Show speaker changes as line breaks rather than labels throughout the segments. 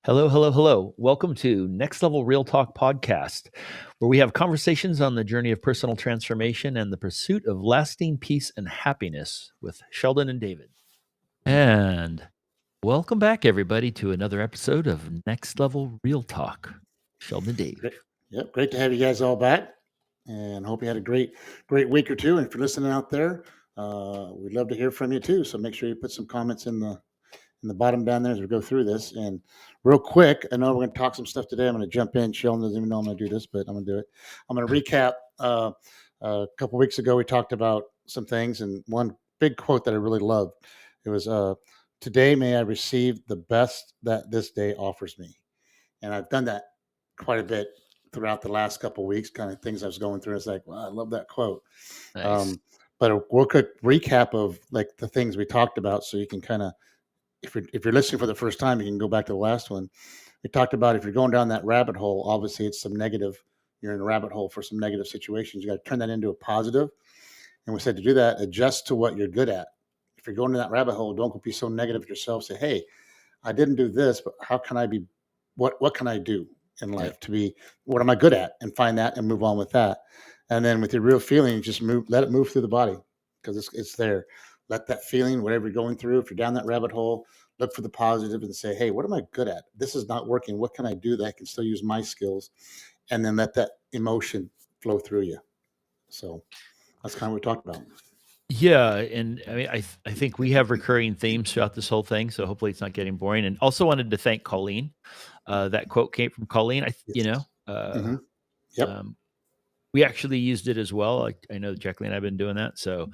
Hello, hello, hello. Welcome to Next Level Real Talk Podcast, where we have conversations on the journey of personal transformation and the pursuit of lasting peace and happiness with Sheldon and David. And welcome back, everybody, to another episode of Next Level Real Talk. Sheldon and Dave.
Great to have you guys all back, and hope you had a great week or two. And if you're listening out there, we'd love to hear from you too. So make sure you put some comments in the bottom down there as we go through this. And real quick, I know we're going to talk some stuff today. I'm going to jump in. Sheldon doesn't even know I'm going to do this, but I'm going to do it. I'm going to recap. A couple weeks ago, we talked about some things, and one big quote that I really loved. It was, "Today may I receive the best that this day offers me." And I've done that quite a bit throughout the last couple of weeks, kind of things I was going through. It's like, wow, I love that quote.
Nice.
But a real quick recap of like the things we talked about, so you can kind of, if you're listening for the first time, you can go back to the last one. We talked about if you're going down that rabbit hole, obviously it's some negative. You're in a rabbit hole for some negative situations. You got to turn that into a positive. And we said to do that, adjust to what you're good at. If you're going to that rabbit hole, don't be so negative yourself. Say, hey, I didn't do this, but how can I be? What can I do in life to be? What am I good at? And find that and move on with that. And then with your real feeling, just let it move through the body because it's there. Let that feeling, whatever you're going through, if you're down that rabbit hole, look for the positive and say, hey, what am I good at? This is not working. What can I do that I can still use my skills? And then let that emotion flow through you. So that's kind of what we talked about.
Yeah, and I mean, I think we have recurring themes throughout this whole thing, so hopefully it's not getting boring. And also wanted to thank Colleen. That quote came from Colleen.
Yes. Mm-hmm. Yep.
We actually used it as well. I know Jacqueline and I've been doing that. So,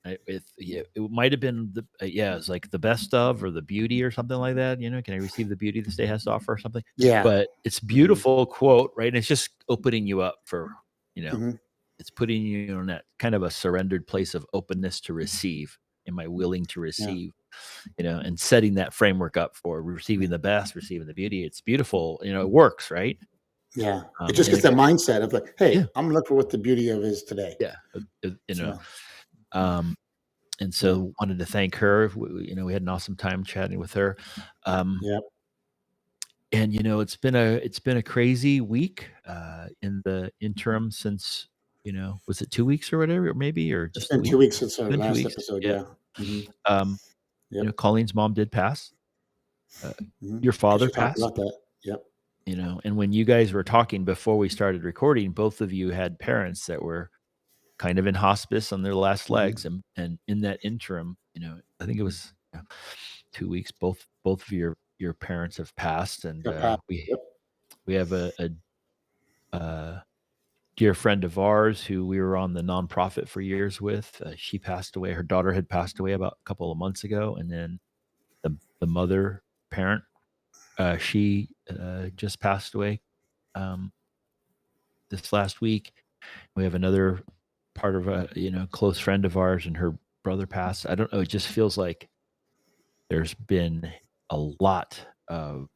it might have been it's like the best of or the beauty or something like that. Can I receive the beauty this day has to offer or something?
Yeah.
But it's beautiful quote, right? And it's just opening you up for,
Mm-hmm.
it's putting you in that kind of a surrendered place of openness to receive. Am I willing to receive? And setting that framework up for receiving the best, receiving the beauty. It's beautiful. It works, right?
Yeah. It just
And
gets that mindset of like, hey,
yeah,
I'm looking for what the beauty of is today.
yeah,
So,
and so wanted to thank her. We had an awesome time chatting with her.
yep.
And it's been a crazy week in the interim since was it 2 weeks or whatever, or maybe, or
It's
just a
been
week?
2 weeks since our
Been 2
last
weeks.
episode.
Yeah.
Yeah. Mm-hmm. Yep.
Colleen's mom did pass.
Mm-hmm.
Your
Yeah.
father
She talked
passed.
about that. Yep.
And when you guys were talking before we started recording, both of you had parents that were kind of in hospice on their last
Mm-hmm.
legs, and in that interim, I think it was 2 weeks. Both of your parents have passed, and
Got Pat. Yep.
we have a dear friend of ours who we were on the nonprofit for years with. She passed away. Her daughter had passed away about a couple of months ago, and then the mother parent, she just passed away this last week. We have another part of a close friend of ours, and her brother passed. I don't know. It just feels like there's been a lot of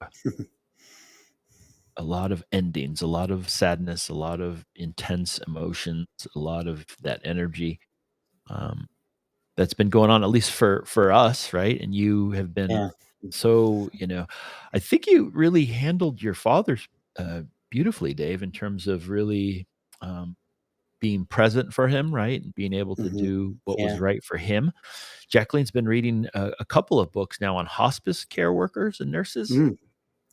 endings, a lot of sadness, a lot of intense emotions, a lot of that energy um, that's been going on, at least for us, right? And you have been
Yeah.
so, I think you really handled your father's beautifully, Dave, in terms of really um, being present for him, right? And being able to
Mm-hmm.
do what was
Yeah.
right for him. Jacqueline's been reading a couple of books now on hospice care workers and nurses.
Mm.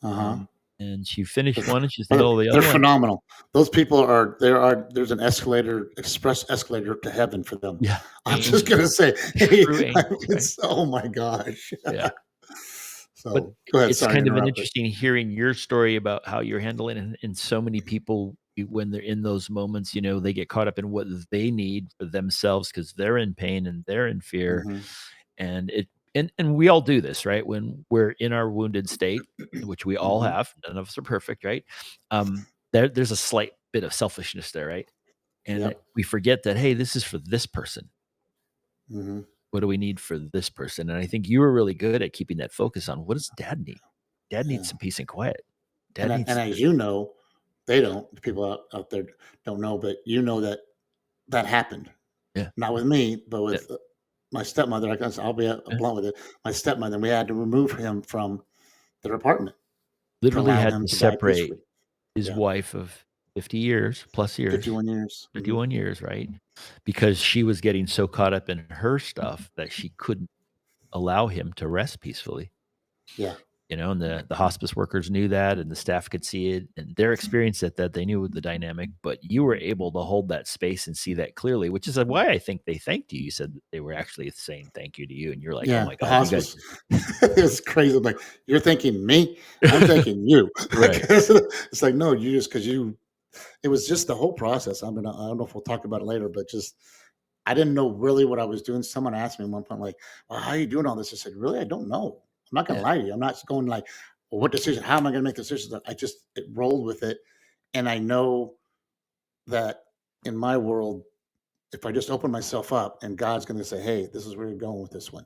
Uh-huh.
And she finished one and she's in the
Well,
middle of the
they're
other one.
phenomenal. Those people there's an express escalator to heaven for them.
Yeah.
I'm just going to say, hey,
True angels, right?
oh my gosh.
Yeah. But
So go ahead.
it's
Sorry to
kind of an
interrupt it.
interesting hearing your story about how you're handling it, and so many people, when they're in those moments, they get caught up in what they need for themselves because they're in pain and they're in fear.
Mm-hmm.
And and we all do this, right? When we're in our wounded state, which we all
Mm-hmm.
have, none of us are perfect, right? There's a slight bit of selfishness there, right? And
Yep.
we forget that, hey, this is for this person.
Mm-hmm.
What do we need for this person? And I think you were really good at keeping that focus on what does dad need? Dad needs
Yeah.
some peace and quiet.
And
Dad needs
and
to,
as you know, they don't. The people out there don't know, but you know that happened.
yeah,
Not with me, but
yeah,
with my stepmother. I'll be
yeah,
blunt with it. My stepmother. We had to remove him from their apartment
literally
allow
had
him
to
to die
separate
peacefully.
his
Yeah,
wife of 50 years, plus years,
51 years.
51 years, right? Because she was getting so caught up in her stuff that she couldn't allow him to rest peacefully.
Yeah,
And the hospice workers knew that, and the staff could see it, and their experience at that, they knew the dynamic, but you were able to hold that space and see that clearly, which is why I think they thanked you. You said that they were actually saying thank you to you, and you're like, "Oh
yeah.
my
The
god, you guys."
hospice. It was crazy. I'm like, you're thanking me. I'm thanking you.
Right.
It's like, no, you just because you. It was just the whole process. I mean, I don't know if we'll talk about it later, but just I didn't know really what I was doing. Someone asked me at one point, like, "Well, how are you doing all this?" I said, "Really, I don't know. I'm not gonna
Yeah.
lie to you. I'm not going like, well, what decision? How am I gonna make decisions?" I just it rolled with it, and I know that in my world, if I just open myself up, and God's gonna say, "Hey, this is where you're going with this one."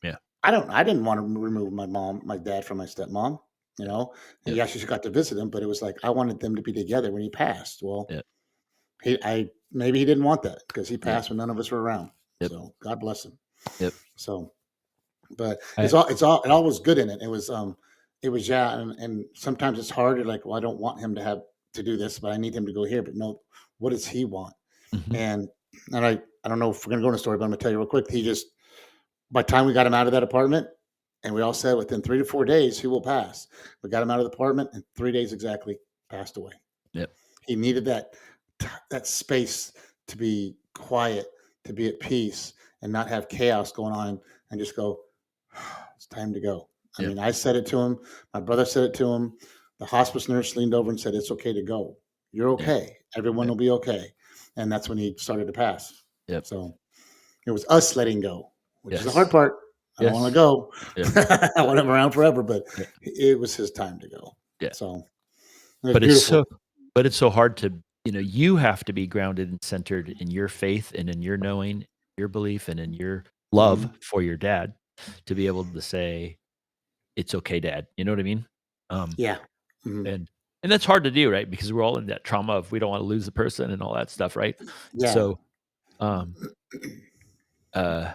Yeah.
I didn't want to remove my dad from my stepmom. You
Yep.
know, and
Yep.
yeah, she got to visit him, but it was like I wanted them to be together when he passed. Well,
Yep.
maybe he didn't want that because he
Yep.
passed when none of us were around.
Yep.
So God bless him.
Yep.
So, but
I
it all was good in it. It was yeah, and sometimes it's hard. You're like, well, I don't want him to have to do this, but I need him to go here. But no, what does he want?
Mhm.
And I don't know if we're gonna go into a story, but I'm gonna tell you real quick. He just by the time we got him out of that apartment, and we all said within 3 to 4 days he will pass. We got him out of the apartment, and 3 days exactly passed away.
Yep.
He needed that space to be quiet, to be at peace, and not have chaos going on, and just go, it's time to go. I
Yep.
mean, I said it to him. My brother said it to him. The hospice nurse leaned over and said, "It's okay to go. You're
Yep.
okay. Everyone
Yep.
will be okay." And that's when he started to pass.
Yep.
So it was us letting go, which is the hard
Yes.
part. I don't want to
Yes.
go.
Yep.
I want him around forever, but
Yeah.
it was his time to go.
Yeah.
So it was
But it's
beautiful.
so but it's so hard to you have to be grounded and centered in your faith and in your knowing, your belief, and in your love
Hmm.
for your dad to be able to say, "It's okay, dad." You know what I mean? Um,
Yeah. Hmm.
and and that's hard to do, right? Because we're all in that trauma of we don't wanna lose the person and all that stuff, right?
Yeah.
So, um, uh,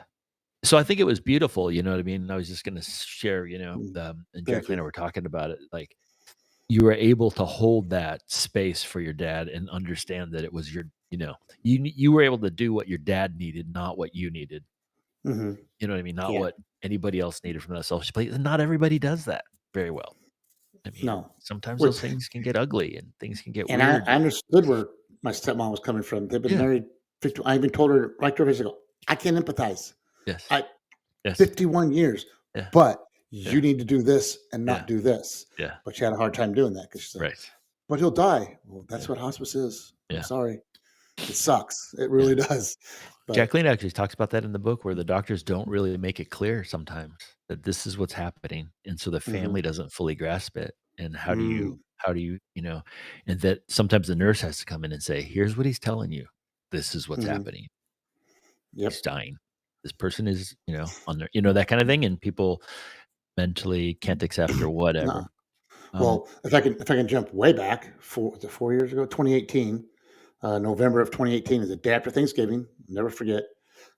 so I think it was beautiful, you know what I mean? I was just gonna share, and
Thank
Jacqueline
you.
and I were talking about it, like, you were able to hold that space for your dad and understand that it was you were able to do what your dad needed, not what you needed.
Hmm.
You know what I mean? Not
Yeah.
what anybody else needed from that selfish place, and not everybody does that very well. I mean,
No.
sometimes
Which
those things can get ugly and things can get
and
weird.
I understood where my stepmom was coming from. They've been
Yeah.
married 50. I even told her right to her face, I go, I can empathize.
Yes.
I
Yes.
51 years,
Yeah.
but
Yeah.
you need to do this and
Yeah.
not do this.
Yeah.
But she had a hard time doing that because she's like,
Right.
but he'll die. Well, that's
Yeah.
what hospice is. I'm
Yeah.
sorry. It sucks. It
Yeah.
really does. But
Jacqueline actually talks about that in the book where the doctors don't really make it clear sometimes that this is what's happening, and so the
mhm,
family doesn't fully grasp it, and
mm,
and that sometimes the nurse has to come in and say, "Here's what he's telling you. This is what's
mhm,
happening. He's
yep.
dying. This person is, on their" that kind of thing, and people mentally can't accept or
Nuh-uh.
whatever. Um
Well, if I can jump way back 4 years ago, 2018, November of 2018 is the day after Thanksgiving. Never forget.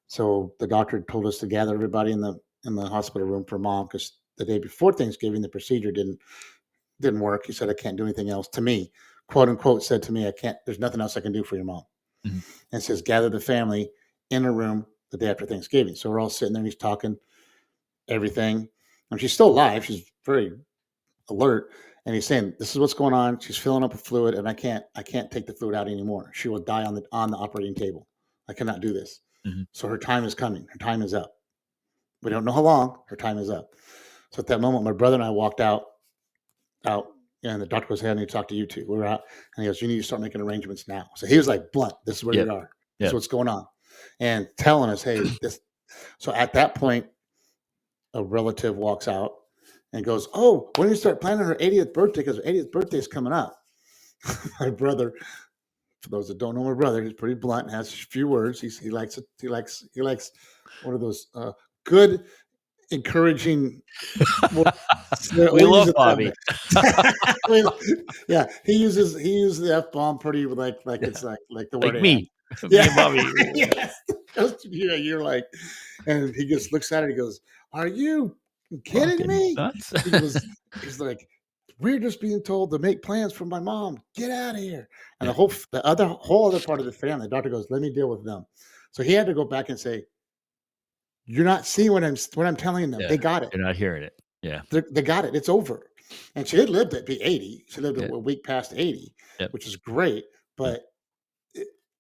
So the doctor told us to gather everybody in the hospital room for mom because the day before Thanksgiving the procedure didn't work. He said I can't do anything else to me, quote unquote. Said to me, I can't. There's nothing else I can do for your mom.
mhm,
And says gather the family in a room the day after Thanksgiving. So we're all sitting there and he's talking everything. And she's still alive. She's very alert. And he's saying, "This is what's going on. She's filling up with fluid, and I can't take the fluid out anymore. She will die on the operating table. I cannot do this.
mhm,
So her time is coming. Her time is up. We don't know how long. Her time is up." So at that moment, my brother and I walked out, and the doctor goes, "Hey, I need to talk to you two." We're out, and he goes, "You need to start making arrangements now." So he was like, "Blunt. This is where we
yep,
are. This is
yep,
what's going on," and telling us, "Hey, this." So at that point, a relative walks out and goes, "Oh, when do you start planning her 80th birthday? Because her 80th birthday is coming up." My brother, for those that don't know my brother, he's pretty blunt, has a few words. He likes it. He likes what are those good, encouraging words.
We
We'll use
love
it that
Bobby.
way. Yeah, he uses the F bomb pretty like
Yeah,
it's like the word
like
and.
me. Me and
Yeah.
Bobby.
Yes. Yeah, you're like, and he just looks at it. He goes, "Are you kidding
Fucking
me?"
nuts.
He goes, he's like, we're just being told to make plans for my mom. Get out of here. And
Yeah.
the whole other part of the family, the doctor goes, let me deal with them. So he had to go back and say, you're not seeing what I'm telling them.
Yeah.
They got it.
You're not hearing it. Yeah.
They got it. It's over. And she had lived to be 80. She lived a
Yeah.
week past 80,
Yep.
which is great.
Yep.
But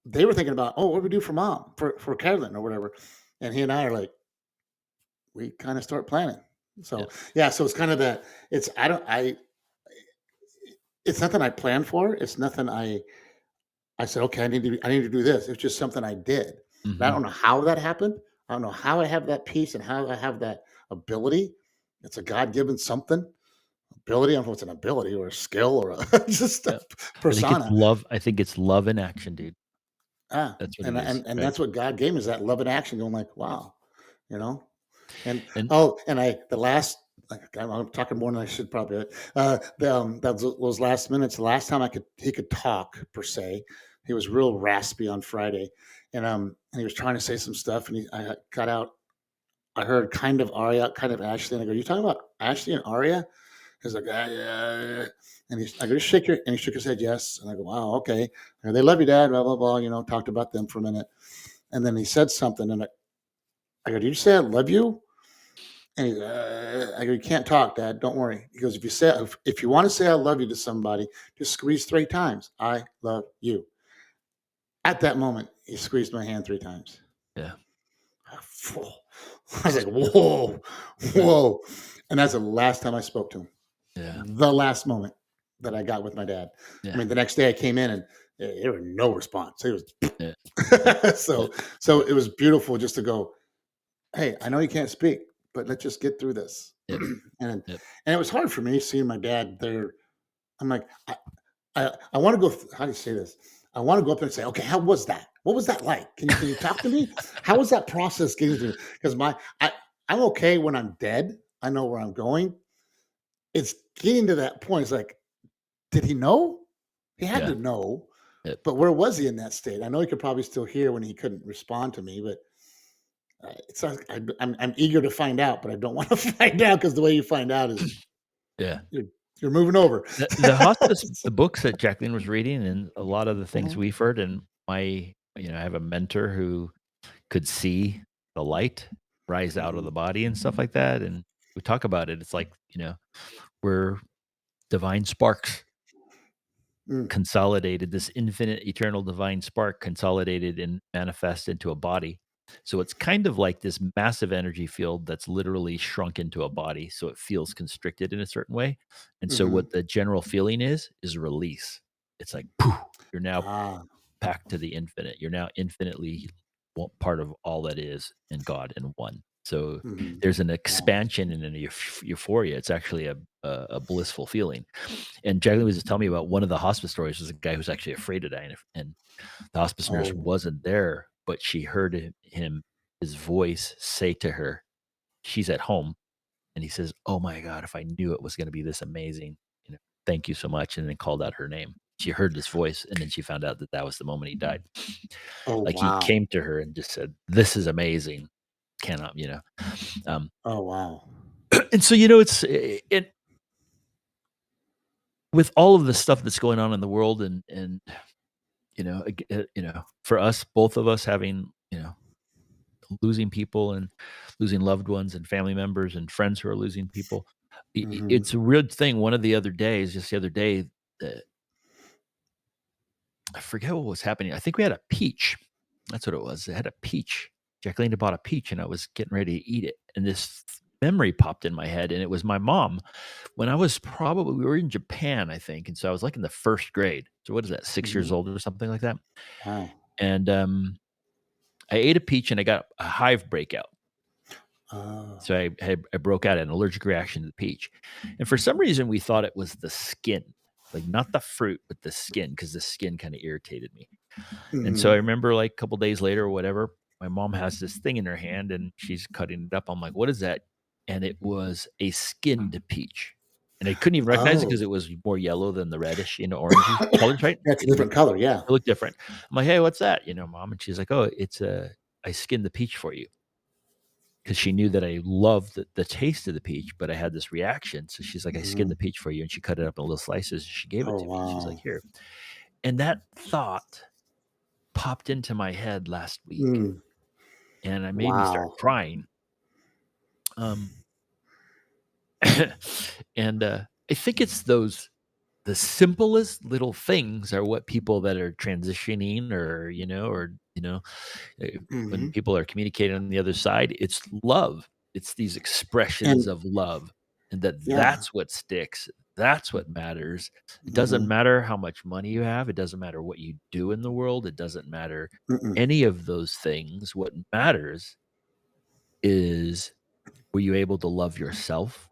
they were thinking about, oh, what do we do for mom, for Carolyn or whatever. And he and I are like, we kind of start planning. So
Yep.
yeah, so it's kind of that. It's nothing I planned for. It's nothing I said, okay, I need to do this. It's just something I did. And I
Mhm.
don't know how that happened. I don't know how I have that peace and how I have that ability. It's a God given something ability. I don't know if it's an ability or a skill or just a
Yep. I think it's
persona.
love. I think it's love in action, dude.
Ah,
That's what
and
it is,
and
right?
that's what God gave me is that love and action. Going like,
Yep.
wow, you know. And
And
oh, and the last, like, I'm talking more than I should probably. Those last minutes, the last time he could talk per se, he was real raspy on Friday, and he was trying to say some stuff, and I got out. I heard kind of Aria, kind of Ashley, and I go, "You talking about Ashley and Aria?" He's like, "Ah, yeah." And I go, "Just shake your," and he shook his head, yes. And I go, "Wow, okay." I go, "They love you, Dad." Blah blah blah. Talked about them for a minute, and then he said something, and I go, "Did you say I love you?" And I go, "You can't talk, Dad. Don't worry." He goes, if you want to say I love you to somebody, just squeeze 3 times. I love you. At that moment, he squeezed my hand 3 times.
yeah.
I was like, whoa,
Right.
whoa. And that's the last time I spoke to him.
Yeah.
The last moment that I got with my dad. I
Yeah.
mean, the next day I came in and there was no response. It
Yeah. Yeah.
was
Yeah.
so it was beautiful just to go, hey, I know you can't speak, but let's just get through this.
Yep.
and
Yep.
and it was hard for me seeing my dad there. I'm like, I want to go. How do you say this? I want to go up there and say, okay, how was that? What was that like? Can you talk to me? How was that process getting to me? Because I'm okay when I'm dead. I know where I'm going. It's getting to that point. It's like, did he know? He had
Yeah.
to know.
Yep.
But where was he in that state? I know he could probably still hear when he couldn't respond to me, but it's like I'm eager to find out, but I don't want to find out because the way you find out is
Yeah.
you're you're moving over.
The hospice, the books that Jacqueline was reading and a lot of the things
Mhm,
we've heard and I have a mentor who could see the light rise out of
mhm,
the body and stuff like that, and we talk about it. It's like, we're divine sparks
mm,
consolidated, this infinite, eternal, divine spark consolidated and manifest into a body. So it's kind of like this massive energy field that's literally shrunk into a body. So it feels constricted in a certain way. And so
mhm.
what the general feeling is release. It's like, poof, you're now
Ah,
back to the infinite. You're now infinitely part of all that is in God and one. So
mhm.
there's an
Wow.
expansion and a euphoria. It's actually a blissful feeling. And Jacqueline was just telling me about one of the hospice stories was a guy who's actually afraid to die, and the hospice nurse
Oh,
wasn't there, but she heard his voice say to her, "She's at home," and he says, "Oh my god, if I knew it was going to be this amazing, thank you so much," and then called out her name. She heard this voice, and then she found out that that was the moment he died.
oh,
Like he
wow.
came to her and just said, "This is amazing." Cannot, um,
Oh, wow.
and so it with all of the stuff that's going on in the world and for us, both of us having, losing people and losing loved ones and family members and friends who are losing people,
Mhm.
it's a weird thing. One of the other days, just the other day, uh, I forget what was happening. I think we had a peach. That's what it was. They had a peach. Jacqueline had bought a peach, and I was getting ready to eat it, and this memory popped in my head, and it was my mom when I was probably we were in Japan, I think, and so I was like in the first grade. So what is that, 6 years
Mhm.
old or something like that?
Wow.
And I ate a peach and I got a hive breakout.
Oh.
So I broke out an allergic reaction to the peach. And for some reason, we thought it was the skin, like not the fruit, but the skin, because the skin kind of irritated me. And so I
Mhm.
remember like a couple days later or whatever, my mom has this thing in her hand and she's cutting it up. I'm like, what is that? And it was a skinned peach. And I couldn't even recognize it
Oh.
because it was more yellow than the reddish, orangey colors, right?
That's a different color, yeah.
It looked different. I'm like, "Hey, what's that?" Mom, and she's like, "Oh, I skinned the peach for you." because she knew that I loved the taste of the peach, but I had this reaction. So she's like, I skinned
Mhm.
the peach for you. And she cut it up in little slices. And she gave it
Oh,
to me. She's like,
wow.
here. And that thought popped into my head last week
Mm.
and it made me start
Wow.
crying. Um, and I think it's the simplest little things are what people that are transitioning eh, when
Mhm.
people are communicating on the other side, it's love. It's these expressions
And
of love, and
yeah.
that's what sticks. That's what matters. It doesn't
Mhm.
matter how much money you have. It doesn't matter what you do in the world. It doesn't matter
Mm-mm.
any of those things. What matters is, were you able to love yourself?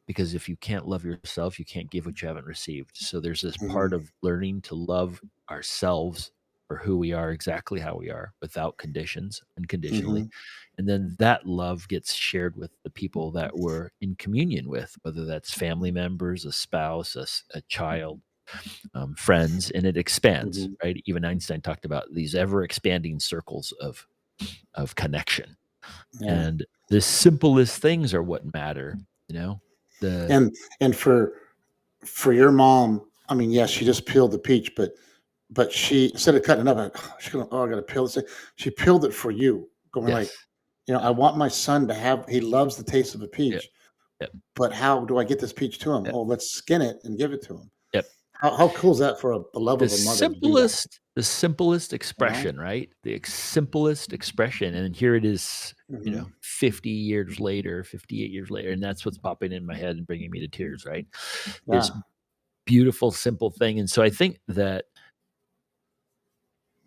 Because if you can't love yourself, you can't give what you haven't received. So there's this part
Mhm.
of learning to love ourselves for who we are, exactly how we are, without conditions, unconditionally.
Mhm.
And then that love gets shared with the people that we're in communion with, whether that's family members, a spouse, a child, friends, and it expands,
Mhm.
right? Even Einstein talked about these ever expanding circles of connection.
Yeah.
And the simplest things are what matter, you know? The
And for your mom, I mean, yes, she just peeled the peach, but she instead of cutting it up, like, she's going, oh, I got to peel this. She peeled it for you, going like,
Yes.
I want my son to have. He loves the taste of a
Yep,
peach,
yep,
but how do I get this peach to him?
yep,
Oh, let's skin it and give it to him.
yep.
How cool is that for the love of a mother to do that?
The simplest
You know?
expression, right? Simplest expression, and here it is,
Hmm.
50 years later, 58 years later, and that's what's popping in my head and bringing me to tears, right? This
Yeah.
beautiful, simple thing, and so I think that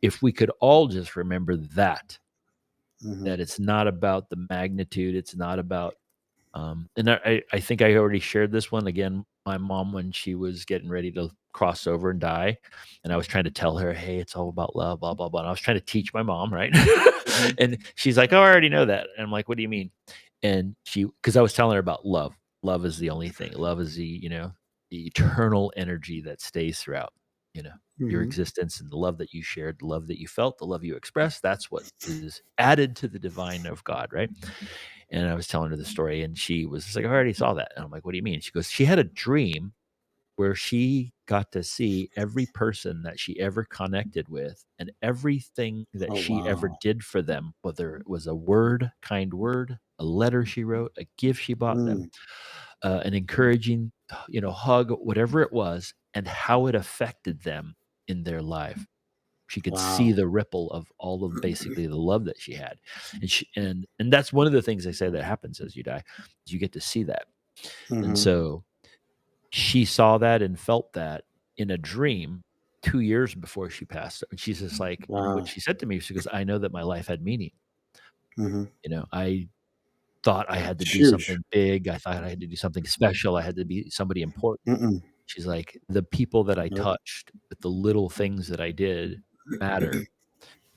if we could all just remember that,
Hmm.
that it's not about the magnitude, it's not about and I think I already shared this one again. My mom, when she was getting ready to cross over and die, and I was trying to tell her, "Hey, it's all about love, blah blah blah." And I was trying to teach my mom, right?
Hmm.
And she's like, "Oh, I already know that." And I'm like, "What do you mean?" And because I was telling her about love. Love is the only thing. Love is the eternal energy that stays throughout, you know, your
Hmm.
existence, and the love that you shared, the love that you felt, the love you expressed. That's what is added to the divine of God, right? And I was telling her the story, and she was just like, "I already saw that." And I'm like, "What do you mean?" She goes, "She had a dream where she got to see every person that she ever connected with and everything that
Oh,
she ever
wow.
did for them, whether it was a word, kind word, a letter she wrote, a gift she bought them,
Mm.
an encouraging, hug, whatever it was, and how it affected them in their life." She could see
Wow.
the ripple of all of basically the love that she had. And that's one of the things they say that happens as you die, is you get to see that. And
Hmm.
so she saw that and felt that in a dream 2 years before she passed. And she's just like, and what
Wow.
she said to me, she goes, "I know that my life had meaning."
Hmm.
I thought I had to
It's
do
huge.
something big. I thought I had to do something special. I had to be somebody important.
Mm-mm.
She's like, "The people that I
Nope.
touched with the little things that I did matter."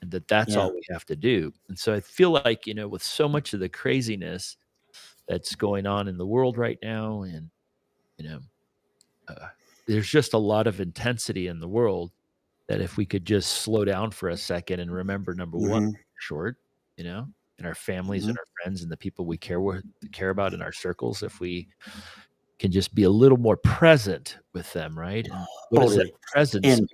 And that's
Yeah.
all we have to do. And so I feel like, with so much of the craziness that's going on in the world right now, and, you know, uh, there's just a lot of intensity in the world, that if we could just slow down for a second and remember, number one,
Hmm.
short, you know, and our families
Hmm.
and our friends and the people we care about in our circles, if we can just be a little more present with them, right? And what is that
Totally.
presence?
And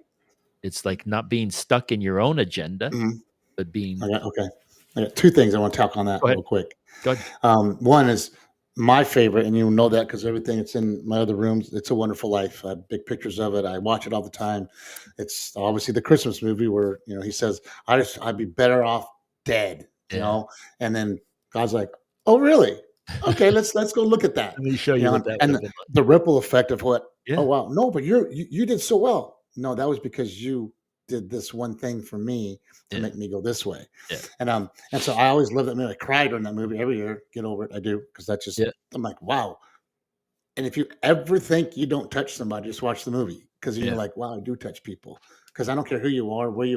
It's like not being stuck in your own agenda,
mhm.
but being.
Okay. I got two things I want to talk on that
Go ahead.
real quick.
Go ahead.
One is my favorite, and you know that because everything that's in my other rooms, It's a Wonderful Life. I have big pictures of it. I watch it all the time. It's obviously the Christmas movie where he says, I'd be better off dead,"
Yeah.
and then God's like, "Oh, really? Okay, let's go look at that."
Let me show
You
you
know,
what
and,
that would
and
have
the,
been like.
the ripple effect of what? Oh,
Yeah,
wow, no, but you did so well. No, that was because you did this one thing for me to
yeah,
make me go this way.
yeah,
And so I always love that movie. I cry during that movie every year. Get over it. I do because that's just
yeah,
I'm like, wow. And if you ever think you don't touch somebody, just watch the movie because you're
yeah,
like, wow, I do touch people. Because I don't care who you are, where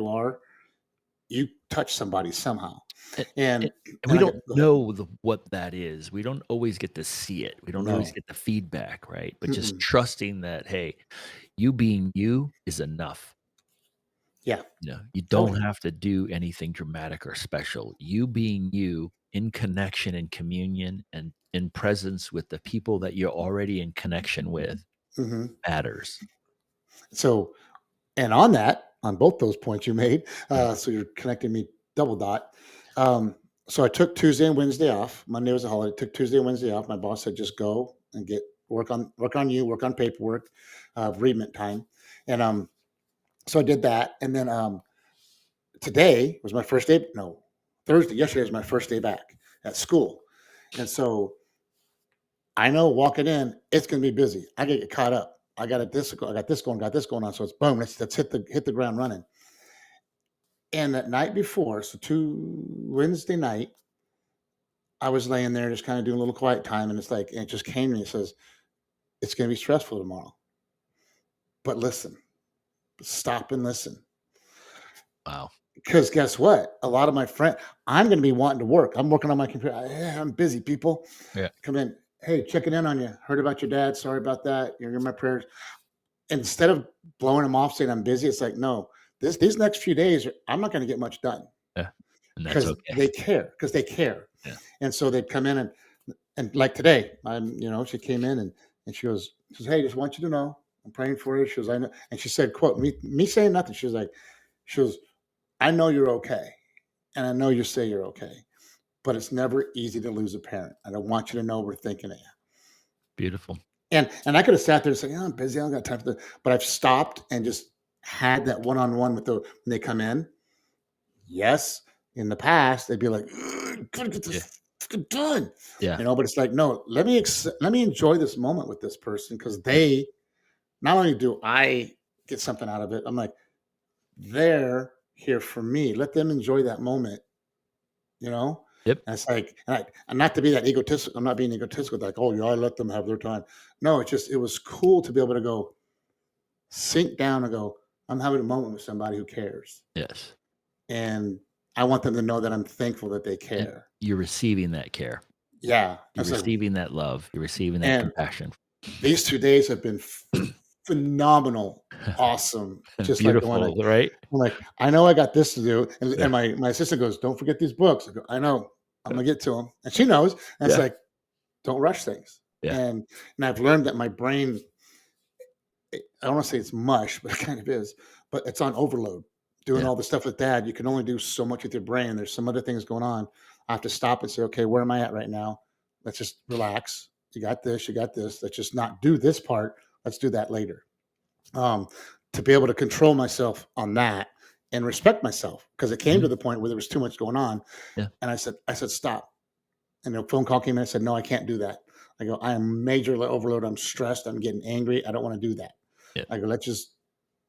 you touch somebody somehow.
and
And
and we
and I
don't
get go ahead.
know what that is. We don't always get to see it. We don't always
No.
get the feedback, right? But just
Mm-mm.
trusting that, hey, you being you is enough.
Yeah,
You don't
totally.
have to do anything dramatic or special. You being you in connection and communion and in presence with the people that you're already in connection with
hmm
matters.
So, and on that, on both those points you made,
Yeah.
so you're connecting me double dot. Um, so I took Tuesday and Wednesday off. Monday was a holiday. Took Tuesday and Wednesday off. My boss said, just go and get work on paperwork, bereavement time, and so I did that. And then today was my first day. No, Thursday. Yesterday was my first day back at school, and so I know walking in, it's going to be busy. I got to get caught up. I got this. I got this going. Got this going on. So it's boom. Let's hit the ground running. And that night before, so Wednesday night, I was laying there just kind of doing a little quiet time, and it just came to me. It says it's going to be stressful tomorrow, but listen, stop and listen.
Wow.
Because guess what? A lot of my friends, I'm going to be wanting to work. I'm working on my computer. I'm busy, people.
Yeah.
Come in. Hey, checking in on you. Heard about your dad. Sorry about that. You're in my prayers. Instead of blowing them off saying I'm busy, it's like, no, these next few days, I'm not going to get much done
Yeah. And that's
because
okay.
they care. Because they care.
Yeah.
And so they'd come in and like today, she came in and she says, hey, just want you to know, I'm praying for you. She goes, I know. And she said, quote, me saying nothing. She was, I know you're okay. And I know you say you're okay, but it's never easy to lose a parent. And I want you to know we're thinking of you.
Beautiful.
And I could have sat there and said, I'm busy. I don't got time for that. But I've stopped and just had that one-on-one with when they come in. Yes. In the past, they'd be like, gotta get this done.
Yeah.
But it's like, no, let me enjoy this moment with this person because they, not only do I get something out of it, I'm like, they're here for me. Let them enjoy that moment,
Yep.
And it's like, and not to be that egotistical. I'm not being egotistical, like, oh, yeah, I let them have their time. No, it was cool to be able to go sink down and go, I'm having a moment with somebody who cares.
Yes.
And I want them to know that I'm thankful that they
And
care.
you're receiving that care.
Yeah.
You're
It's like,
receiving that love. You're receiving that
and
compassion.
these 2 days have been phenomenal, awesome. Just like going,
Beautiful, right?
I'm like, I know I got this to do. And,
Yeah.
my assistant goes, don't forget these books. I go, I know, I'm going to get to them. And she knows. And it's
Yeah.
like, don't rush things.
Yeah.
And I've learned that my brain, I don't want to say it's mush, but it kind of is, but it's on overload. Doing
Yeah.
all the stuff with dad, you can only do so much with your brain. There's some other things going on. I have to stop and say, okay, where am I at right now? Let's just relax. You got this, you got this. Let's just not do this part. Let's do that later. To be able to control myself on that and respect myself because it came to
Mhm.
the point where there was too much going on.
Yeah.
And I said, stop. And a phone call came in. I said, no, I can't do that. I go, I am majorly overloaded. I'm stressed. I'm getting angry. I don't want to do that.
Yeah.
I go, let's just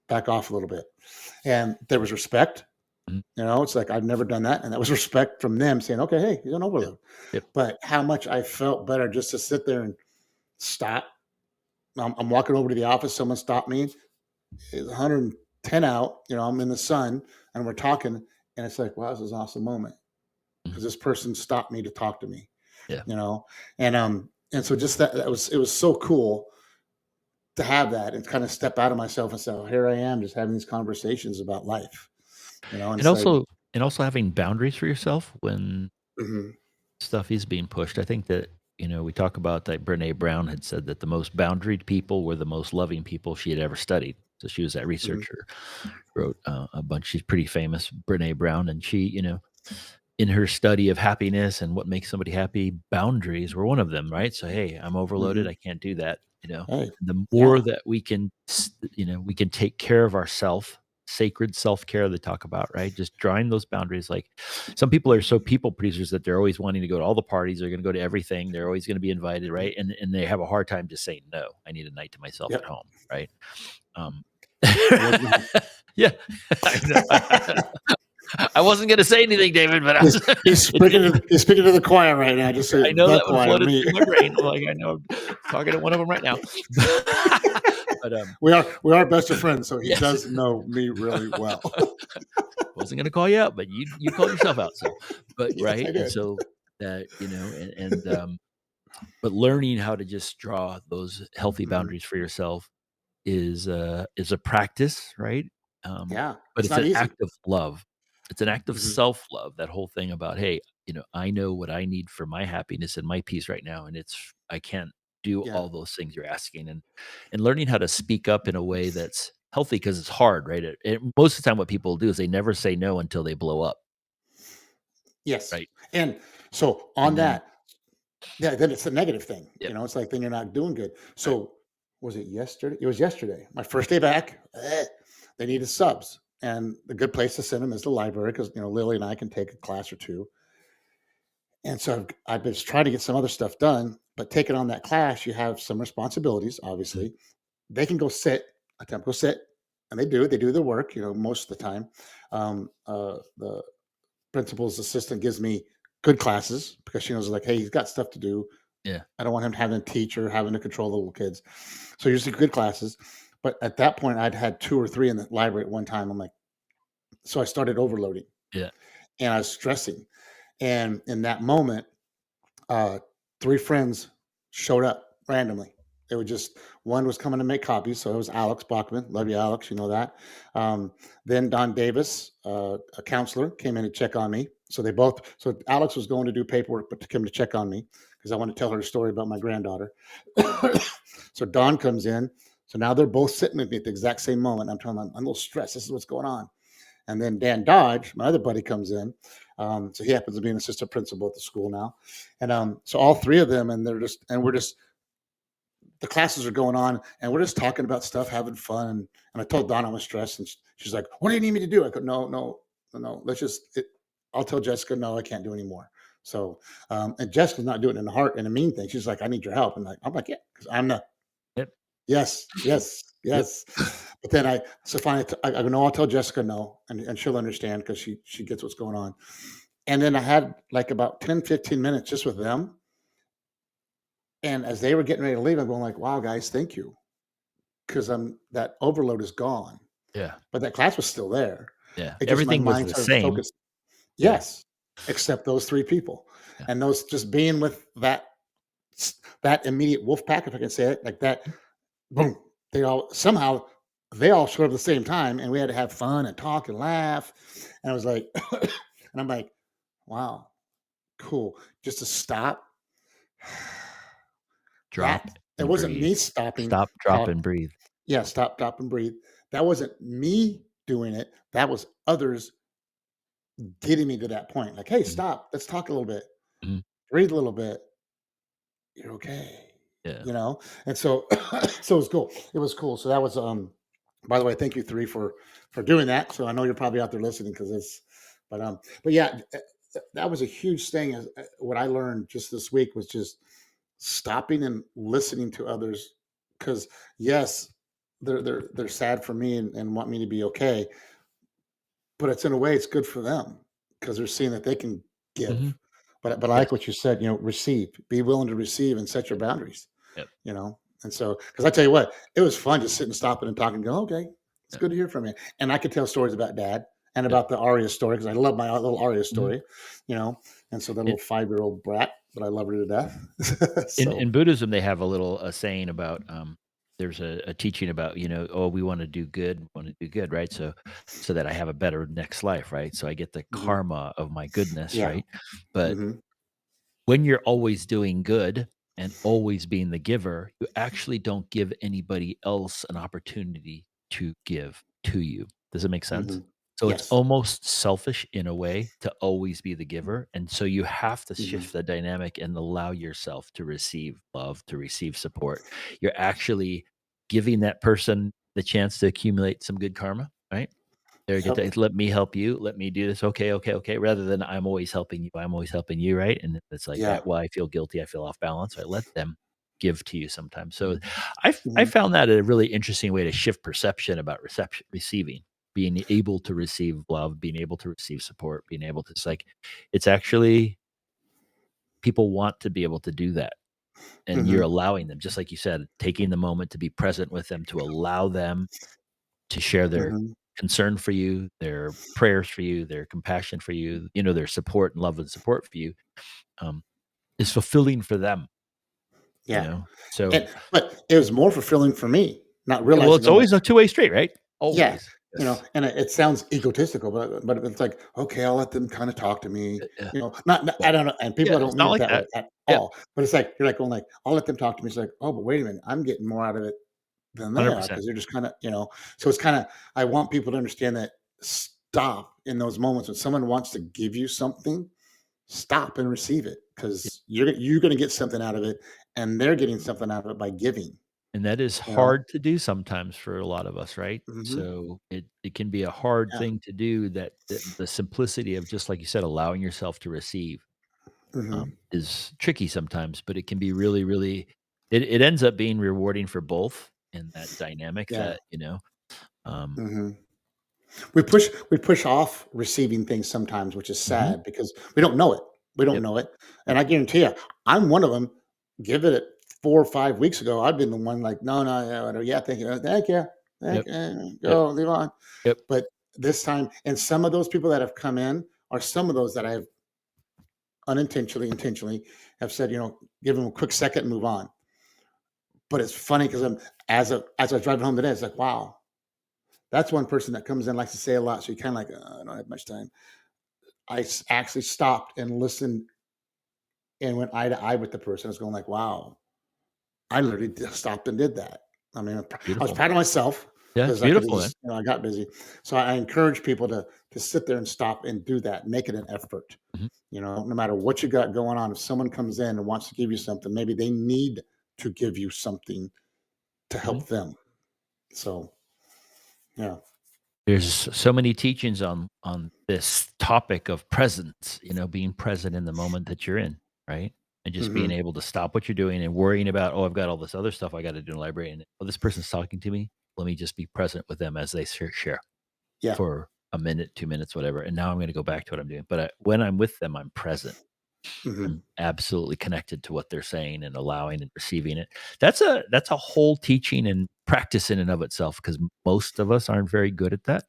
back off a little bit. And there was respect.
Mhm.
It's like I've never done that. And that was respect from them saying, okay, hey, he's on overload.
Yep.
But how much I felt better just to sit there and stop. I'm walking over to the office. Someone stopped me. It's 110 out. I'm in the sun and we're talking. And it's like, wow, this is an awesome moment because
Mhm.
this person stopped me to talk to me.
Yeah.
And so just it was so cool to have that and kind of step out of myself and say, oh, here I am just having these conversations about life, and
And
it's like,
also having boundaries for yourself when
mhm,
stuff is being pushed. I think that, we talk about that Brene Brown had said that the most boundaried people were the most loving people she had ever studied. So she was that
mhm,
researcher, wrote a bunch. She's pretty famous, Brene Brown, and she, in her study of happiness and what makes somebody happy, boundaries were one of them, right? So, hey, I'm overloaded.
mhm.
I can't do that.
Hey,
The more
yeah,
that we can take care of ourself, sacred self-care they talk about, right? Just drawing those boundaries. Like some people are so people pleasers that they're always wanting to go to all the parties. They're going to go to everything. They're always going to be invited, right? And they have a hard time just saying, no, I need a night to myself at
yep.
home, right? Um,
I wasn't.
yeah, I know. I wasn't going to say anything, David, but
He's speaking to the choir right now. Just say
I know
the
that one
choir,
floated
me.
through my brain. I'm like, I know I'm talking to one of them right now. But
We are best of friends, so he
yes,
does know me really well.
wasn't going to call you out, but you called yourself out. So, but
Yes,
right,
I
and
did.
so but learning how to just draw those healthy
Mhm.
boundaries for yourself is a practice, right?
Yeah,
But
it's
it's
not
an
easy.
act of love. It's an act of
Mhm.
self-love, that whole thing about, "Hey, I know what I need for my happiness and my peace right now, and I can't do
Yeah.
all those things you're asking," and learning how to speak up in a way that's healthy because it's hard, right? Most of the time what people do is they never say no until they blow up,
Yes.
right?
And so on
And then
that, yeah, then it's a negative thing.
yep,
It's like then you're not doing good.
right,
So was it yesterday? It was yesterday. My first day back. They needed subs. And the good place to send them is the library because Lily and I can take a class or two. And so I've been trying to get some other stuff done, but taking on that class, you have some responsibilities,
mhm,
obviously. They can go sit, attempt to go sit, and they do their work, most of the time. The principal's assistant gives me good classes because she knows, like, hey, he's got stuff to do.
yeah,
I don't want him having to teach or having to control the little kids. So usually good classes. But at that point, I'd had two or three in the library at one time. I'm like, so I started overloading
yeah,
and I was stressing. And in that moment, uh, three friends showed up randomly. It was just one was coming to make copies, so it was Alex Bachman. Love you, Alex. You know that. Then Don Davis, a counselor, came in to check on me. So they both. So Alex was going to do paperwork, but to come to check on me because I want to tell her a story about my granddaughter. So Don comes in. So now they're both sitting with me at the exact same moment. I'm telling them I'm a little stressed. This is what's going on. And then Dan Dodge, my other buddy, comes in. So he happens to be an assistant principal at the school now. And so all three of them, and we're just, the classes are going on, and we're just talking about stuff, having fun. And I told Donna I was stressed, and she's like, "What do you need me to do?" I go, "No, no, no, no. I'll tell Jessica, no, I can't do anymore." So, and Jessica's not doing it in the heart and a mean thing. She's like, "I need your help," and I'm like, "Yeah," because I'm the
yep,
yes, yes,
yep,
yes. But then so finally, I go, no, I'll tell Jessica no, and she'll understand because she gets what's going on. And then I had like about 10, 15 minutes just with them. And as they were getting ready to leave, I'm going like, wow, guys, thank you. Because that overload is gone.
yeah,
But that class was still there.
yeah.
It just my
Everything was
mind
the
started
same.
focused.
Yeah,
Yes. Except those three people.
yeah,
And those just being with that immediate wolf pack, if I can say it, like that, boom, they all showed up at the same time and we had to have fun and talk and laugh. And I was like, and I'm like, wow, cool. Just to stop.
drop
That it
and
wasn't
breathe.
me stopping.
Stop, drop, and breathe.
Yeah, stop, drop, and breathe. That wasn't me doing it. That was others getting me to that point. Like, hey,
Mhm,
stop. Let's talk a little bit.
mhm,
Breathe a little bit. You're okay.
yeah,
And so so it was cool. It was cool. So that was by the way, thank you three for doing that. So I know you're probably out there listening because but yeah, that was a huge thing. What I learned just this week was just stopping and listening to others because yes, they're sad for me and want me to be okay, but it's in a way it's good for them because they're seeing that they can
mhm,
give. But I
yes,
like what you said. Receive, be willing to receive, and set your boundaries.
yep,
And so, because I tell you what, it was fun just sitting, stopping, and talking. Go, okay, it's
yep,
good to hear from you. And I could tell stories about Dad and
yep,
about the Aria story because I love my little Aria
mhm.
story. You know, and so that
In
little 5-year-old brat, but I love her to death.
in
So,
Buddhism, they have a saying about, there's a teaching about, "Oh, we wanna do good, right? So that I have a better next life, right? So I get the
mhm,
karma of my goodness,
yeah,
right?" But
hmm
when you're always doing good and always being the giver, you actually don't give anybody else an opportunity to give to you. Does it make sense?
hmm
So it's
yes,
almost selfish in a way to always be the giver. And so you have to
hmm
shift the dynamic and allow yourself to receive love, to receive support. You're actually giving that person the chance to accumulate some good karma, right? There, get
yep,
that. Let me help you. Let me do this. Okay, okay, okay. Rather than I'm always helping you. I'm always helping you, right? And it's like,
yeah,
well, I feel guilty. I feel off balance. So I let them give to you sometimes. So I
hmm
found that a really interesting way to shift perception about reception, receiving, being able to receive love, being able to receive support, being able to. It's like it's actually people want to be able to do that, and you're
hmm
allowing them, just like you said, taking the moment to be present with them, to allow them to share their
hmm
concern for you, their prayers for you, their compassion for you, their support and love and support for you, um, is fulfilling for them, you
yeah.
know? So,
But it was more fulfilling for me, not
well,
realizing.
it's
I'm like,
always a two-way street, right?
yeah,
Always.
You know,
Yes.
and it sounds egotistical, but it's like, okay, I'll let them kind of talk to me,
Yeah.
not
Well,
I don't know, and people
yeah,
don't
it's
mean
not
it
like
that way
that.
at
Yeah,
all. But it's like you're like going like, I'll let them talk to me. It's like, oh, but wait a minute, I'm getting more out of it than they are
100%.
because they're just kind of. So it's kind of I want people to understand that stop in those moments when someone wants to give you something, stop and receive it
Yeah,
because you're going to get something out of it, and they're getting something out of it by giving.
and that is
You know.
hard to do sometimes for a lot of us, right?
Hmm.
So it can be a hard
Yeah.
thing to do that the simplicity of just like you said, allowing yourself to receive,
Hmm.
is tricky sometimes, but it can be really, really it ends up being rewarding for both in that dynamic
Yeah.
that, um
Hmm. We push off receiving things sometimes, which is
Mhm.
sad because we don't know it. We don't
Yep,
know it, and
yep,
I guarantee you, I'm one of them. Give it 4 or 5 weeks ago, I've been the one like, no, no, yeah, whatever. Yeah, thank
yep,
you,
yep,
go, leave on.
yep.
But this time, and some of those people that have come in are some of those that I have unintentionally, intentionally have said, give them a quick second and move on. But it's funny because as I was driving home today, it's like, wow, that's one person that comes in likes to say a lot, so you kind of like, I don't have much time. Actually stopped and listened and went eye to eye with the person. I was going like, wow, I literally just stopped and did that. I mean, I was
Beautiful.
proud of myself
Yeah, it's
because I could have
beautiful, man.
just, I got busy. So I encourage people to sit there and stop and do that. Make it an effort.
Mhm,
No matter what you got going on, if someone comes in and wants to give you something, maybe they need to give you something to
mhm.
help them. So yeah.
There's so many teachings on this topic of presence, being present in the moment that you're in, right? And just being
Hmm.
able to stop what you're doing and worrying about, "Oh, I've got all this other stuff I gotta do in the library, and, oh, this person's talking to me. Let me just be present with them as they share
Yeah.
for a minute, 2 minutes, whatever, and now I'm gonna go back to what I'm doing." But when I'm with them, I'm present.
Hmm.
I'm absolutely connected to what they're saying and allowing and receiving it. That's a whole teaching and practice in and of itself because most of us aren't very good at that.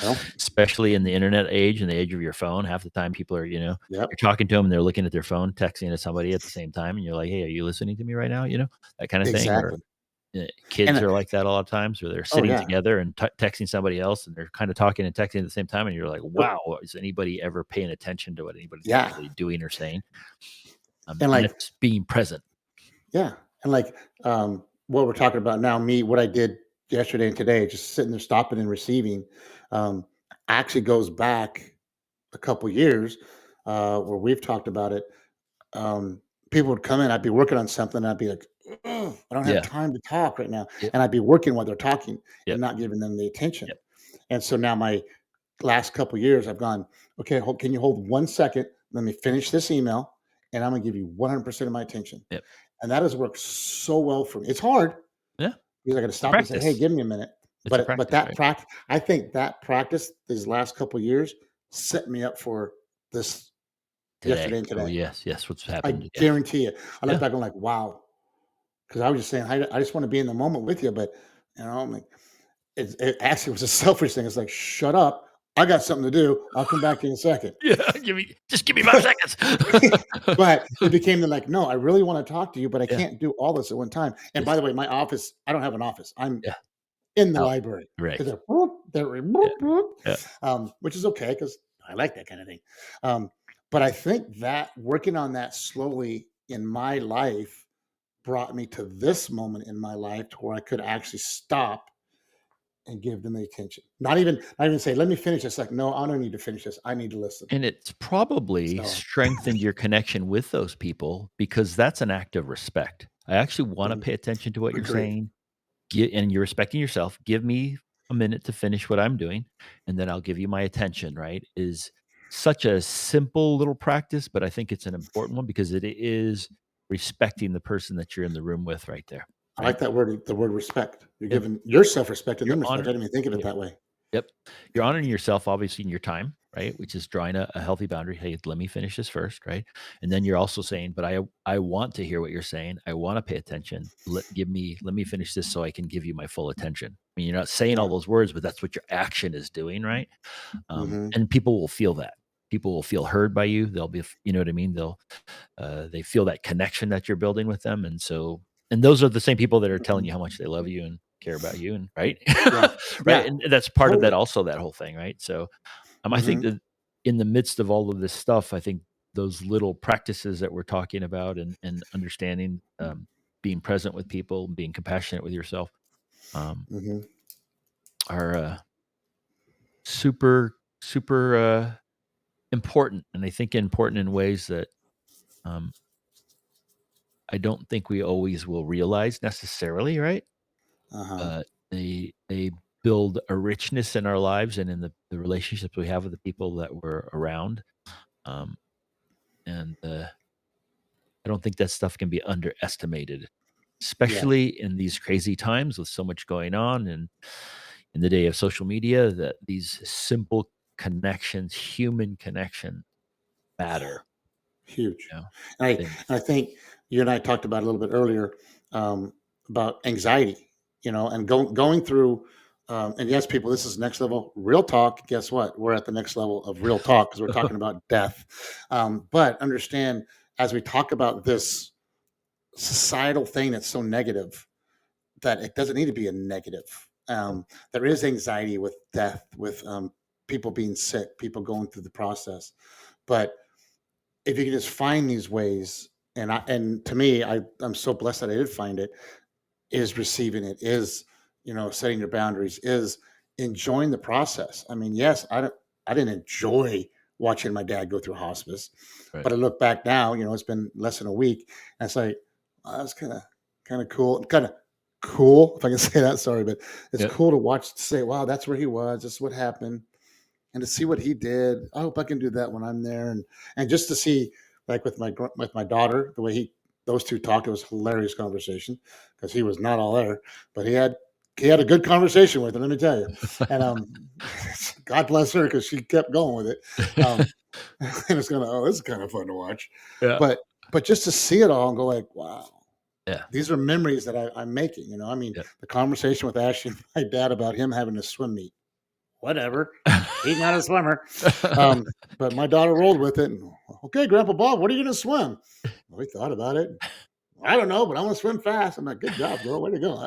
Well,
Especially in the internet age and the age of your phone. Half the time people are,
yep.
you're talking to them and they're looking at their phone, texting to somebody at the same time, and you're like, "Hey, are you listening to me right now?" That kinda thing, or
Exactly.
kids
And
are like that a lot of times, where they're
oh
sitting
yeah.
together and texting somebody else, and they're kinda talking and texting at the same time, and you're like, "Wow, is anybody ever paying attention to what anybody's
Yeah.
actually doing or saying?"
And
And
like,
it's being present.
yeah, and like, what we're talking about now, what I did yesterday and today, just sitting there stopping and receiving, um, actually goes back a couple years, where we've talked about it. Um, People would come in, I'd be working on something, and I'd be like, "Ugh, I don't have
Yeah.
time to talk right now,"
Yep.
and I'd be working while they're talking and
Yep.
not giving them the attention.
Yep.
And so now my last couple years, I've gone, okay, can you hold 1 second? Let me finish this email, and I'm gonna give you 100% of my attention.
Yep.
And that has worked so well for me. It's hard
Yeah.
because I got to
It's a
stop and say, "Hey,
practice.
give me a minute."
It's a
But
practice,
that
right?
practice, I think that practice these last couple years set me up for this
Today.
yesterday and
Oh,
today.
yes. Yes, what's
I
happened. Yes.
guarantee you. I look
Yeah.
back and like, wow, because I was just saying, I just want to be in the moment with you, but I'm like, it actually was a selfish thing. It's like, shut up. I got something to do. I'll come back to you in a second.
Yeah, give me 5 seconds.
But it became the like, no, I really want to talk to you, but I
Yeah,
can't do all this at one time. And by
yes,
the way, my office, I don't have an office. I'm
yeah,
in the
out,
library
right,
because they're
yeah,
boop, boop,
yeah,
which is okay because I like that kind of thing. Um, but I think that working on that slowly in my life brought me to this moment in my life to where I could actually stop and give them the attention. Not even say, let me finish this. Like, no, I don't need to finish this. I need to listen.
and it's probably
So
strengthened your connection with those people because that's an act of respect. I actually wanna
mhm,
pay attention to what you're
agreed.
saying, and you're respecting yourself. Give me a minute to finish what I'm doing, and then I'll give you my attention, right? Is such a simple little practice, but I think it's an important one because it is respecting the person that you're in the room with right there,
I
right?
like that word, the word respect. You're
Yeah,
giving yourself respect and
you're
them respect. I
honoring.
didn't even think of it that way.
Yep. You're honoring yourself, obviously, in your time, right? Which is drawing a healthy boundary. Hey, let me finish this first, right? And then you're also saying, but I want to hear what you're saying. I want to pay attention. Let me finish this so I can give you my full attention. I mean, you're not saying all
Yeah.
those words, but that's what your action is doing, right?
Hmm.
And people will feel that. People will feel heard by you. They'll be, you know what I mean? They feel that connection that you're building with them, and those are the same people that are telling you how much they love you and care about you, and right,
Yeah.
right,
Yeah.
and that's part of that.
Totally.
Also, that whole thing, right? So, I think
Hmm.
that in the midst of all of this stuff, I think those little practices that we're talking about, and understanding, being present with people, being compassionate with yourself, um,
Hmm.
are super, super important, and I think important in ways that, um, I don't think we always will realize necessarily, right?
Uh-huh.
But they build a richness in our lives and in the relationships we have with the people that we're around. Um, and I don't think that stuff can be underestimated,
Yeah.
especially in these crazy times with so much going on, and in the day of social media, that these simple connections, human connection, matter.
Huge.
You know,
And I think you and I talked about a little bit earlier, um, about anxiety, and going through. And yes, people, this is next level real talk. Guess what? We're at the next level of real talk because we're talking about death. But understand, as we talk about this societal thing that's so negative, that it doesn't need to be a negative. There is anxiety with death, with people being sick, people going through the process. But if you can just find these ways, and to me, I'm so blessed that I did find it, is receiving it, is setting your boundaries, is enjoying the process. I mean, yes, I didn't enjoy watching my dad go through hospice,
right.
but I look back now, it's been less than a week, and it's like, oh, that's kind of cool, if I can say that. Sorry, but it's
Yeah.
cool to watch, to say, wow, that's where he was, this is what happened, and to see what he did. I hope I can do that when I'm there, and just to see, like with my daughter, the way those two talked. It was a hilarious conversation because he was not all there, but he had a good conversation with her. Let me tell you, and God bless her because she kept going with it. Um, and it's this is kind of fun to watch,
Yeah.
but just to see it all and go like, wow.
Yeah.
These are memories that I'm making. I mean,
Yeah.
the conversation with Ashley and my dad about him having a swim meet, whatever. He's not a swimmer. But my daughter rolled with it. And, okay, Grandpa Bob, what are you going to swim? Well, we thought about it. I don't know, but I want to swim fast. I'm like, good job, girl. Way to go.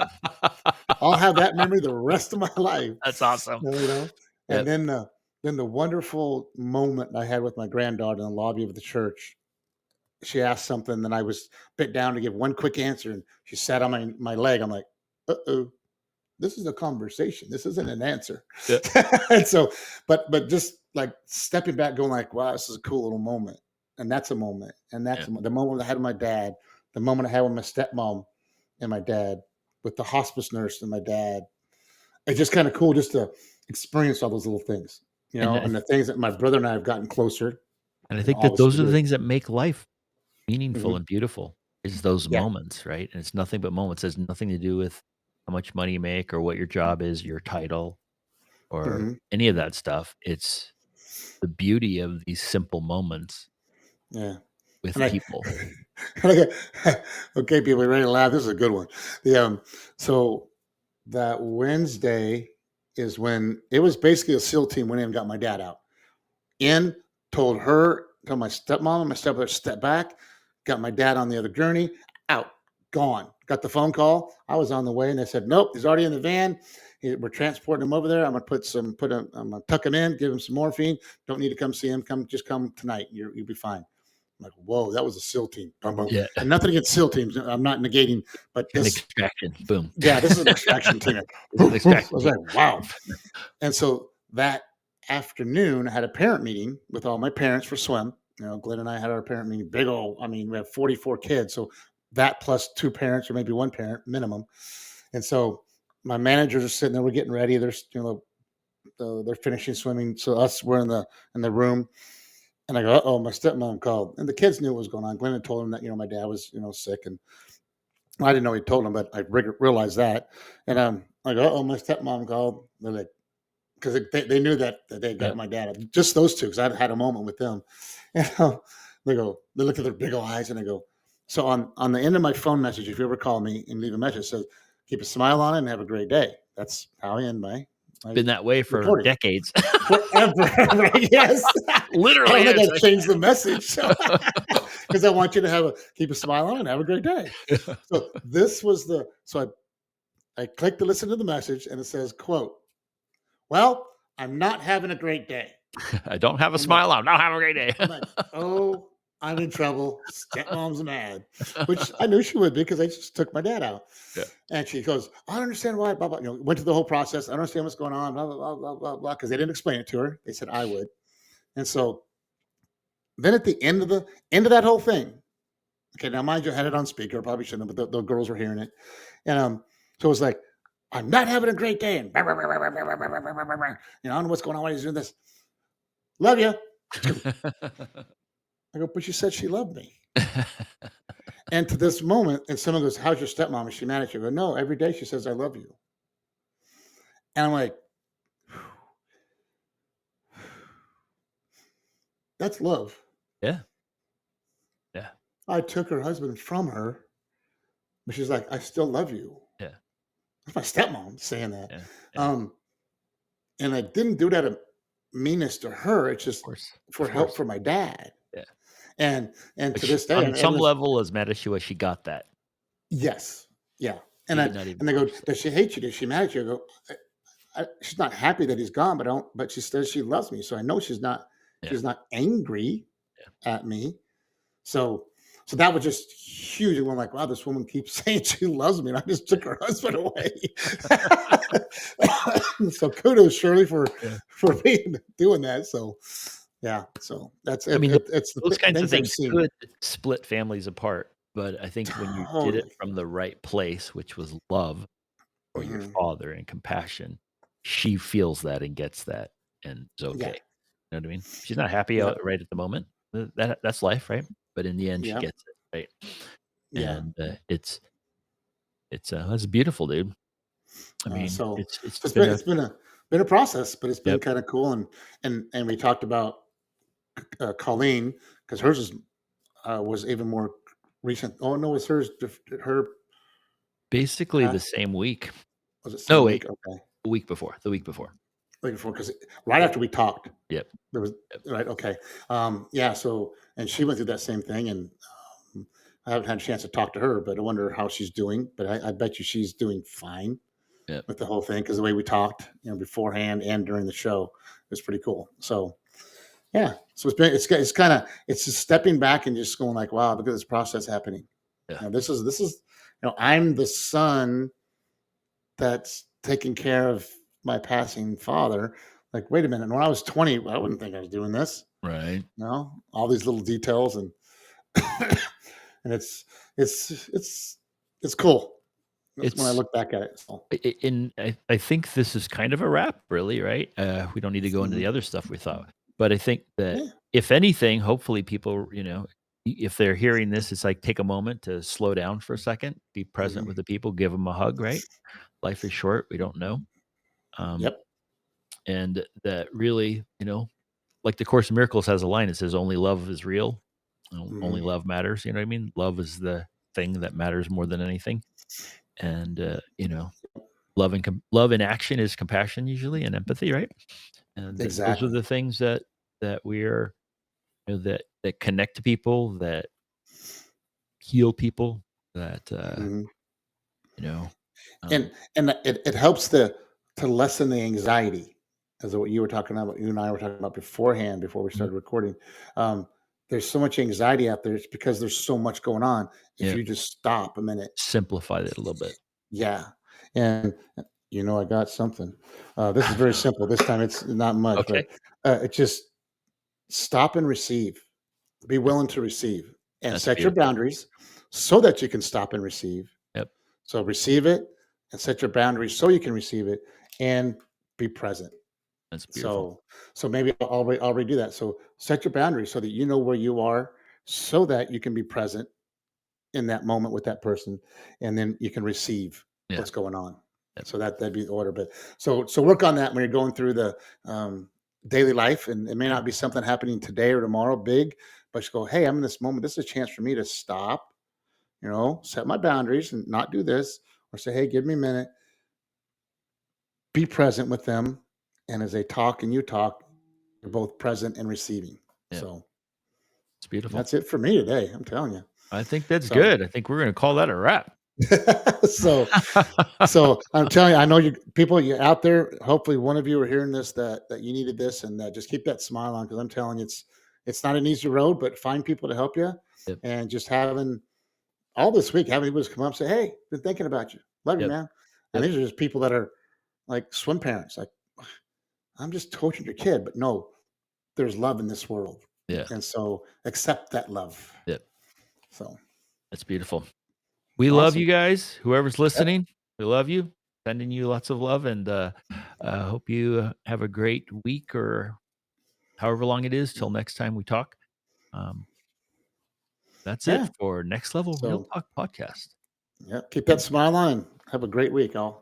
I'll have that memory the rest of my life.
That's awesome.
And
Yep.
then the wonderful moment I had with my granddaughter in the lobby of the church. She asked something, and I was bent down to give one quick answer, and she sat on my leg. I'm like, uh-oh. This is a conversation. This isn't an answer.
Yeah.
And so, but just like stepping back, going like, wow, this is a cool little moment. And that's a moment. And that's
Yeah.
the moment I had with my dad, the moment I had with my stepmom and my dad, with the hospice nurse and my dad. It's just kind of cool just to experience all those little things,
And I
and the things that my brother and I have gotten closer.
and I think that
Obviously,
those
we
are the
do.
things that make life meaningful
Hmm.
and beautiful, is those
Yeah.
moments, right? And it's nothing but moments. It has nothing to do with how much money you make or what your job is, your title, or
Hmm.
any of that stuff. It's the beauty of these simple moments
Yeah.
with
And
people.
okay, okay, people, you ready to laugh? This is a good one. So that Wednesday is when it was basically a SEAL team went in and got my dad out. In, told my stepmom and my stepbrother step back, got my dad on the other gurney, out, gone. Got the phone call. I was on the way, and they said, nope, he's already in the van. We're transporting him over there. I'm gonna tuck him in, give him some morphine. Don't need to come see him. Just come tonight. You'll be fine. I'm like, whoa, that was a SEAL team. Boom, boom.
Yeah.
And nothing against SEAL teams. I'm not negating, but
An
this,
extraction. Boom.
yeah, this is an extraction team.
This is an
I
extraction
was
team.
like, wow. And so that afternoon, I had a parent meeting with all my parents for swim. Glenn and I had our parent meeting, big old, I mean, we have 44 kids. So that plus two parents or maybe one parent minimum. And so my managers are sitting there, we're getting ready. They're finishing swimming. So we're in the room. And I go, oh, my stepmom called. And the kids knew what was going on. Glenn had told them that, my dad was, sick. And I didn't know he told them, but I realized that. And I go, oh, my stepmom called. They're like, because they knew that they
Yeah.
got my dad. Just those two, because I had a moment with them. And they look at their big old eyes, and I go, so on the end of my phone message, if you ever call me and leave a message, it says, keep a smile on it and have a great day. That's how I end my
Been that way for
recording.
decades.
Forever. Right? Yes. I
Literally.
don't think I've changed the message. Because I want you to keep a smile on it and have a great day. So this was so I click to listen to the message, and it says, "Quote: Well, I'm not having a great day."
I don't have a
I'm like,
smile on. Now have a great day.
"Oh, I'm in trouble. Stepmom's mad," which I knew she would be because I just took my dad out.
Yeah.
And she goes, "I don't understand why." Blah blah. Went through the whole process. I don't understand what's going on. Blah blah blah blah blah blah. Because they didn't explain it to her. They said I would. And so then at the end of that whole thing, okay, now mind you, I had it on speaker. Probably shouldn't have, but the girls were hearing it. And so it was like, "I'm not having a great day," and I don't know what's going on. Why he's doing this. Love you. I go, "But she said she loved me." And to this moment, and someone goes, "How's your stepmom? Is she mad at you?" I go, "No, every day she says I love you." And I'm like, that's love.
Yeah. Yeah.
I took her husband from her, but she's like, "I still love you."
Yeah.
That's my stepmom saying that.
Yeah. Yeah.
Um, and I didn't do that of meanness to her. It's
Of
just
course.
for
Of
help
course.
for my dad.
Yeah.
And
But
to this day,
on
and
some
everyone's
level, as mad as she was, she got that.
yes, yeah. And
Maybe not even
they go,
consciously.
"Does she hate you? Does she mad at you?" I go, she's not happy that he's gone, but I don't. But she says she loves me, so I know she's not.
Yeah.
She's not angry
Yeah.
at me. So so that was just huge. And we're like, wow, this woman keeps saying she loves me, and I just took her husband away. So kudos, Shirley,
Yeah.
for being doing that. So yeah, so that's
I
it.
mean,
It's the
those kinds of
things I've
things
seen.
could split families apart, but I think when you did it
Totally.
from the right place, which was love for your
Hmm.
father and compassion, she feels that and gets that and is okay.
Yeah.
You know what I mean? She's not happy
Yep.
out right at the moment. That's life, right? But in the end, she
Yep.
gets it, right?
Yeah.
And, it's beautiful, dude. I
Uh,
mean,
so
it's
so
been a
it's been a process, but it's been
yep.
kind of cool. And we talked about Colleen because hers was even more recent. Oh no, was hers her
Basically the
past?
same week.
Was it
No,
same
wait,
week? Okay,
the week before.
looking for because right after we talked,
Yep,
there was
yep.
right. Okay, yeah. So and she went through that same thing, and um, I haven't had a chance to talk to her, but I wonder how she's doing. But I bet you she's doing fine
Yep.
with the whole thing because the way we talked, beforehand and during the show, is pretty cool. So yeah, so it's kind of it's just stepping back and just going like, wow, look at this process happening.
Yeah.
This is I'm the son that's taking care of my passing father. Like, wait a minute, when I was 20, I wouldn't think I was doing this.
Right.
All these little details and and it's cool when I
It's
look back at it. So,
and I think this is kind of a wrap, really, right? We don't need to go into
mhm.
the other stuff we thought, but I think that
Yeah,
if anything, hopefully people, if they're hearing this, it's like take a moment to slow down for a second, be present
hmm,
with the people, give them a hug, right? Life is short, we don't know. Um,
yep,
and that really, like the Course in Miracles has a line, it says, "Only love is real. Only
hmm,
love matters." You know what I mean? Love is the thing that matters more than anything. And, love in action is compassion usually and empathy, right? And those are
exactly.
the things that we're that connect to people, that heal people, that,
Hmm.
you know, um
And it helps to lessen the anxiety, as what you were talking about. You and I were talking about beforehand before we
Mhm.
started recording. Um, there's so much anxiety out there. It's because there's so much going on. If
Yeah,
you just stop a minute,
simplified it a little bit.
yeah, and I got something. This is very simple. This time it's not much,
Okay.
but it just stop and receive. Be
Yep,
willing to receive and
that's
set your
beautiful.
boundaries so that you can stop and receive.
Yep,
So receive it and set your boundaries so you can receive it and be present.
that's beautiful.
So maybe I'll redo that. So set your boundaries so that you know where you are so that you can be present in that moment with that person and then you can receive
Yeah,
what's going on.
yep,
So that'd be the order. But so work on that when you're going through the daily life, and it may not be something happening today or tomorrow big, but you go, hey, I'm in this moment. This is a chance for me to stop, set my boundaries and not do this, or say, hey, give me a minute, be present with them. And as they talk and you talk, you're both present and receiving.
yep,
So
it's beautiful.
that's it for me today. I'm telling you.
I think that's
So
good. I think we're gonna call that a wrap.
so so I'm telling you, I know you people you out there. Hopefully, one of you are hearing this that you needed this, and just keep that smile on because I'm telling you, it's not an easy road, but find people to help you,
Yep.
and just having all this week having people just come up and say, "Hey, been thinking about you, love you,
Yep.
man." And
Yep.
these are just people that are like swim parents, like I'm just coaching your kid, but no, there's love in this world,
Yeah.
and so accept that love.
Yep.
So
That's beautiful. We love
awesome.
you guys. Whoever's
Yep.
listening, we love you. Sending you lots of love, and hope you have a great week or however long it is till next time we talk. Um, that's it
Yeah.
for Next Level Real
So
Talk Podcast.
yeah, keep that smile on. Have a great week, all.